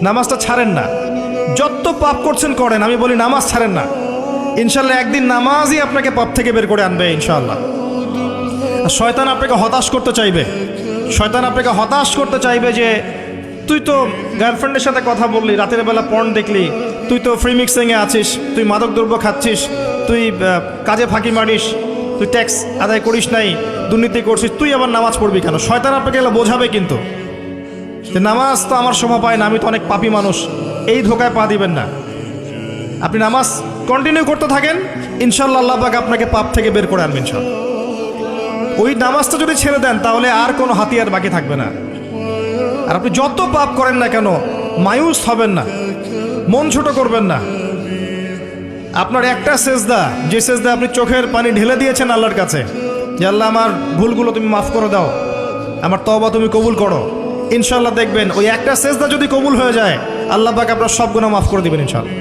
নামাজটা ছাড়েন না, যত পাপ করছেন করেন, আমি বলি নামাজ ছাড়েন না। ইনশাল্লাহ একদিন নামাজই আপনাকে পাপ থেকে বের করে আনবে ইনশাআল্লাহ। আর শয়তান আপনাকে হতাশ করতে চাইবে, শয়তান আপনাকে হতাশ করতে চাইবে যে তুই তো গার্লফ্রেন্ডের সাথে কথা বললি, রাতের বেলা পর্ন দেখলি, তুই তো ফ্রি মিক্সিংয়ে আছিস, তুই মাদকদ্রব্য খাচ্ছিস, তুই কাজে ফাঁকি মারিস, তুই ট্যাক্স আদায় করিস নাই, দুর্নীতি করছিস, তুই আবার নামাজ পড়বি কেন? শয়তান আপনাকে এগুলো বোঝাবে কিন্তু যে নামাজ তো আমার সময় পায় না, আমি তো অনেক পাপী মানুষ। এই ধোকায় পা দিবেন না। আপনি নামাজ কন্টিনিউ করতে থাকেন, ইনশাল্লাহ আল্লাহ পাক আপনাকে পাপ থেকে বের করে আনবেন ইনশাল্লাহ। ওই নামাজটা যদি ছেড়ে দেন তাহলে আর কোনো হাতিয়ার বাকি থাকবে না। আর আপনি যত পাপ করেন না কেন মায়ুস হবেন না, মন ছোট করবেন না। আপনার একটা সেজদা, যে সেজদা আপনি চোখের পানি ঢেলে দিয়েছেন আল্লাহর কাছে, যে আল্লাহ আমার ভুলগুলো তুমি মাফ করে দাও, আমার তওবা তুমি কবুল করো, ইনশাল্লাহ দেখবেন ওই একটা সেজদা যদি কবুল হয়ে যায় আল্লাহ পাক আপনার সব গুনাহ মাফ করে দিবেন ইনশাল্লাহ।